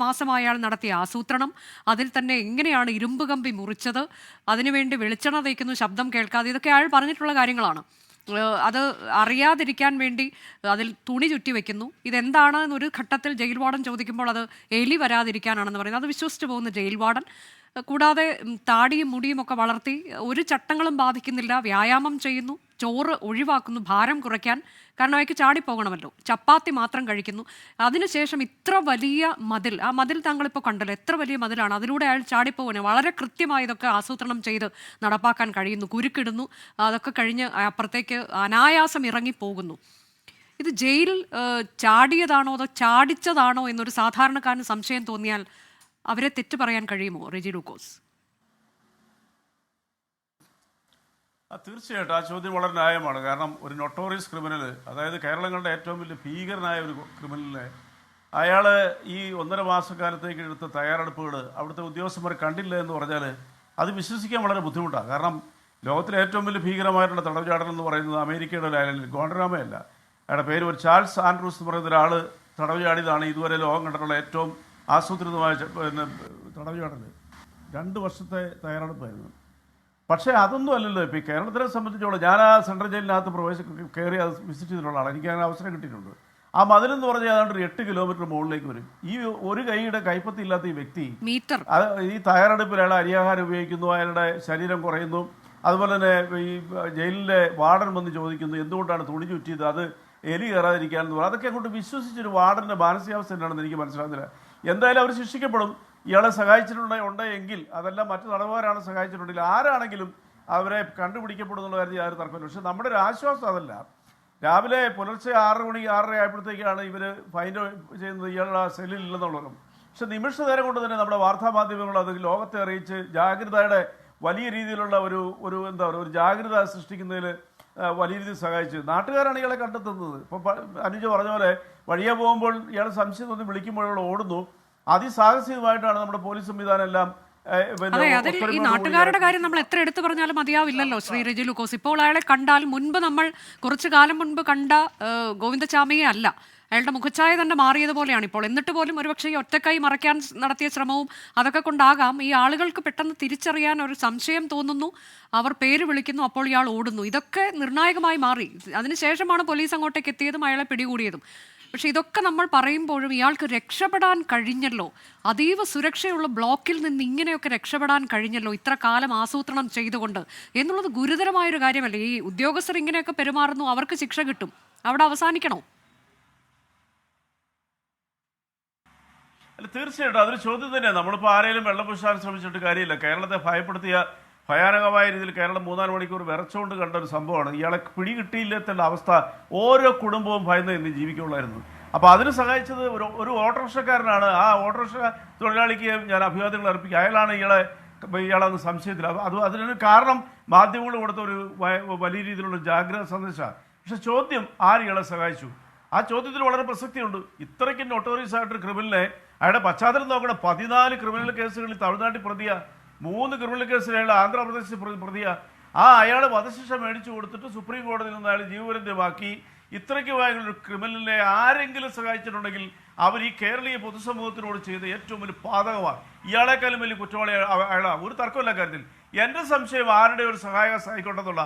മാസമായി അയാൾ നടത്തിയ ആസൂത്രണം, അതിൽ തന്നെ എങ്ങനെയാണ് ഇരുമ്പ് കമ്പി മുറിച്ചത്, അതിനുവേണ്ടി വെളിച്ചെണ്ണ തേക്കുന്നു ശബ്ദം കേൾക്കാതെ, ഇതൊക്കെ അയാൾ പറഞ്ഞിട്ടുള്ള കാര്യങ്ങളാണ്. അത് അറിയാതിരിക്കാൻ വേണ്ടി അതിൽ തുണി ചുറ്റി വെക്കുന്നു. ഇതെന്താണ് എന്നൊരു ഘട്ടത്തിൽ ജയിൽ വാർഡൻ ചോദിക്കുമ്പോൾ അത് എലി വരാതിരിക്കാനാണെന്ന് പറയുന്നത്. അത് വിശ്വസിച്ച് പോകുന്ന ജയിൽ വാർഡൻ. കൂടാതെ താടിയും മുടിയും ഒക്കെ വളർത്തി ഒരു ചട്ടങ്ങളും ബാധിക്കുന്നില്ല, വ്യായാമം ചെയ്യുന്നു, ചോറ് ഒഴിവാക്കുന്നു ഭാരം കുറയ്ക്കാൻ, കാരണം അയാൾക്ക് ചാടിപ്പോകണമല്ലോ, ചപ്പാത്തി മാത്രം കഴിക്കുന്നു. അതിനുശേഷം ഇത്ര വലിയ മതിൽ, ആ മതിൽ താങ്കളിപ്പോൾ കണ്ടല്ലോ, എത്ര വലിയ മതിലാണ്, അതിലൂടെ അയാൾ ചാടിപ്പോകാൻ വളരെ കൃത്യമായി ഇതൊക്കെ ആസൂത്രണം ചെയ്ത് നടപ്പാക്കാൻ കഴിയുന്നു. കുരുക്കിടുന്നു, അതൊക്കെ കഴിഞ്ഞ് അപ്പുറത്തേക്ക് അനായാസം ഇറങ്ങിപ്പോകുന്നു. ഇത് ജയിൽ ചാടിയതാണോ അതോ ചാടിച്ചതാണോ എന്നൊരു സാധാരണക്കാരന് സംശയം തോന്നിയാൽ അവരെ തെറ്റ് പറയാൻ കഴിയുമോ റെജി ലൂക്കോസ്? തീർച്ചയായിട്ടും ആ ചോദ്യം വളരെ ന്യായമാണ്. കാരണം ഒരു നൊട്ടോറിയസ് ക്രിമിനൽ, അതായത് കേരളങ്ങളുടെ ഏറ്റവും വലിയ ഭീകരനായ ഒരു ക്രിമിനലിനെ അയാൾ ഈ 1.5 മാസക്കാലത്തേക്ക് എടുത്ത തയ്യാറെടുപ്പുകൾ അവിടുത്തെ ഉദ്യോഗസ്ഥന്മാർ കണ്ടില്ല എന്ന് പറഞ്ഞാൽ അത് വിശ്വസിക്കാൻ വളരെ ബുദ്ധിമുട്ടാണ്. കാരണം ലോകത്തിലെ ഏറ്റവും വലിയ ഭീകരമായിട്ടുള്ള തടവുചാടനം എന്ന് പറയുന്നത് അമേരിക്കയുടെ ഒരു ഐലൻഡിൽ ഗോണ്ടനാമയല്ല, അയാളുടെ പേര് ഒരു ചാൾസ് ആൻഡ്രൂസ് എന്ന് പറയുന്ന ഒരാൾ തടവ് ചാടിയതാണ് ഇതുവരെ ലോകം കണ്ടിട്ടുള്ള ഏറ്റവും ആസൂത്രിതമായ തടവ് ചാടൽ. 2 വർഷത്തെ തയ്യാറെടുപ്പായിരുന്നു. പക്ഷേ അതൊന്നും അല്ലല്ലോ ഇപ്പോൾ ഈ കേരളത്തിനെ സംബന്ധിച്ചോളം. ഞാൻ ആ സെൻട്രൽ ജയിലിനകത്ത് കയറി അത് വിസിറ്റ് ചെയ്തിട്ടുള്ള ആളാണ്, എനിക്ക് അങ്ങനെ അവസരം കിട്ടിയിട്ടുണ്ട്. ആ മതിലെന്ന് പറഞ്ഞാൽ ഏതാണ്ട് ഒരു 8 കിലോമീറ്റർ മുകളിലേക്ക് വരും. ഈ ഒരു കൈയുടെ കൈപ്പത്തി ഇല്ലാത്ത ഈ വ്യക്തി ഈ തയ്യാറെടുപ്പിൽ അയാൾ അരിയാഹാരം ഉപയോഗിക്കുന്നു, അയാളുടെ ശരീരം കുറയുന്നു. അതുപോലെ തന്നെ ഈ ജയിലിലെ വാർഡൻ വന്ന് ചോദിക്കുന്നു എന്തുകൊണ്ടാണ് തുണി ചുറ്റിയത്, അത് എലി കയറാതിരിക്കാനെന്ന് പറയും. അതൊക്കെ അങ്ങോട്ട് വിശ്വസിച്ചൊരു വാർഡൻ്റെ മാനസികാവസ്ഥ എന്താണെന്ന് എനിക്ക് മനസ്സിലാകുന്നില്ല. എന്തായാലും അവർ ശിക്ഷിക്കപ്പെടും. ഇയാളെ സഹായിച്ചിട്ടുണ്ടെങ്കിൽ അതെല്ലാം മറ്റു തടവുകാരാണ് സഹായിച്ചിട്ടുണ്ടെങ്കിൽ ആരാണെങ്കിലും അവരെ കണ്ടുപിടിക്കപ്പെടുന്നുള്ള കാര്യത്തിൽ ആരും തർക്കമില്ല. പക്ഷെ നമ്മുടെ ഒരു ആശ്വാസം അതല്ല. രാവിലെ പുലർച്ചെ 6 മണി 6:30 ആയപ്പോഴത്തേക്കാണ് ഇവർ ഫൈൻഡ് ചെയ്യുന്നത് ഇയാളുടെ സെല്ലിൽ ഇല്ലെന്നുള്ളതും. പക്ഷെ നിമിഷ നേരം കൊണ്ട് തന്നെ നമ്മുടെ വാർത്താ മാധ്യമങ്ങൾ അത് ലോകത്തെ അറിയിച്ച് ജാഗ്രതയുടെ വലിയ രീതിയിലുള്ള ഒരു എന്താ പറയുക ഒരു ജാഗ്രത സൃഷ്ടിക്കുന്നതിൽ വലിയ രീതിയിൽ സഹായിച്ചു. നാട്ടുകാരാണ് ഇയാളെ കണ്ടെത്തുന്നത്. ഇപ്പോൾ അനുജ പറഞ്ഞ പോലെ വഴിയെ പോകുമ്പോൾ ഇയാൾ സംശയം തോന്നി വിളിക്കുമ്പോഴുള്ള ഓടുന്നു. അതിസാഹസികമായിട്ടാണ് നമ്മുടെ പോലീസ് സംവിധാനം എല്ലാം. ഈ നാട്ടുകാരുടെ കാര്യം നമ്മൾ എത്ര എടുത്തു പറഞ്ഞാലും മതിയാവില്ലല്ലോ ശ്രീ റെജി ലൂക്കോസ്. ഇപ്പോൾ അയാളെ കണ്ടാൽ മുൻപ് നമ്മൾ കുറച്ചു കാലം മുൻപ് കണ്ട ഗോവിന്ദചാമിയെ അല്ല, അയാളുടെ മുഖച്ഛായ തന്നെ മാറിയതുപോലെയാണ് ഇപ്പോൾ. എന്നിട്ട് പോലും ഒരുപക്ഷെ ഈ ഒറ്റക്കൈ മറയ്ക്കാൻ നടത്തിയ ശ്രമവും അതൊക്കെ കൊണ്ടാകാം ഈ ആളുകൾക്ക് പെട്ടെന്ന് തിരിച്ചറിയാൻ ഒരു സംശയം തോന്നുന്നു. അവർ പേര് വിളിക്കുന്നു, അപ്പോൾ ഇയാൾ ഓടുന്നു. ഇതൊക്കെ നിർണായകമായി മാറി. അതിനുശേഷമാണ് പോലീസ് അങ്ങോട്ടേക്ക് എത്തിയതും അയാളെ പിടികൂടിയതും. പക്ഷെ ഇതൊക്കെ നമ്മൾ പറയുമ്പോഴും ഇയാൾക്ക് രക്ഷപ്പെടാൻ കഴിഞ്ഞല്ലോ, അതീവ സുരക്ഷയുള്ള ബ്ലോക്കിൽ നിന്ന് ഇങ്ങനെയൊക്കെ രക്ഷപ്പെടാൻ കഴിഞ്ഞല്ലോ ഇത്ര കാലം ആസൂത്രണം ചെയ്തുകൊണ്ട് എന്നുള്ളത് ഗുരുതരമായൊരു കാര്യമല്ലേ? ഈ ഉദ്യോഗസ്ഥർ ഇങ്ങനെയൊക്കെ പെരുമാറുന്നു, അവർക്ക് ശിക്ഷ കിട്ടും, അവിടെ അവസാനിക്കണോ? അല്ല, തീർച്ചയായിട്ടും അതൊരു ചോദ്യം തന്നെയാണ്. നമ്മളിപ്പോൾ ആരെങ്കിലും വെള്ളം പൂശാൻ ശ്രമിച്ചിട്ട് കാര്യമില്ല. കേരളത്തെ ഭയപ്പെടുത്തിയ ഭയാനകമായ രീതിയിൽ കേരളം 3-4 മണിക്കൂർ വിറച്ചുകൊണ്ട് കണ്ട ഒരു സംഭവമാണ്. ഇയാളെ പിടികിട്ടിയില്ലെന്നുള്ള അവസ്ഥ ഓരോ കുടുംബവും ഭയന്ന് ഇന്ന് ജീവിക്കുള്ളായിരുന്നു. അപ്പോൾ അതിന് സഹായിച്ചത് ഒരു ഓട്ടോറിക്ഷക്കാരനാണ്. ആ ഓട്ടോറിക്ഷ തൊഴിലാളിക്ക് ഞാൻ അഭിവാദ്യങ്ങൾ അർപ്പിക്കുക. അയാളാണ് ഇയാളെന്ന് സംശയത്തിൽ. അതിനൊരു കാരണം മാധ്യമങ്ങൾ കൊടുത്ത ഒരു വലിയ രീതിയിലുള്ള ജാഗ്രത സന്ദേശമാണ്. പക്ഷെ ചോദ്യം ആര് ഇയാളെ സഹായിച്ചു? ആ ചോദ്യത്തിൽ വളരെ പ്രസക്തിയുണ്ട്. ഇത്രയ്ക്ക് നൊട്ടോറിയസ് ആയിട്ടൊരു ക്രിമിനലിനെ അയാളുടെ പശ്ചാത്തലം നോക്കണം. 14 ക്രിമിനൽ കേസുകളിൽ തമിഴ്നാട്ടിൽ പ്രതിയ, 3 ക്രിമിനൽ കേസിൽ അയാൾ ആന്ധ്രാപ്രദേശിൽ പ്രതിയ. അയാൾ വധശിക്ഷ മേടിച്ചു കൊടുത്തിട്ട് സുപ്രീം കോടതിയിൽ നിന്ന് അയാൾ ജീവപര്യന്തമാക്കി. ഇത്രയ്ക്കുമായൊരു ക്രിമിനലിനെ ആരെങ്കിലും സഹായിച്ചിട്ടുണ്ടെങ്കിൽ അവർ ഈ കേരളീയ പൊതുസമൂഹത്തിനോട് ചെയ്ത ഏറ്റവും വലിയ പാതകമാണ്. ഇയാളെക്കാളും വലിയ കുറ്റവാളി അയാളാണ്, ഒരു തർക്കമില്ല കാര്യത്തിൽ. എൻ്റെ സംശയം ആരുടെ ഒരു സഹായിക്കൊണ്ടെന്നുള്ള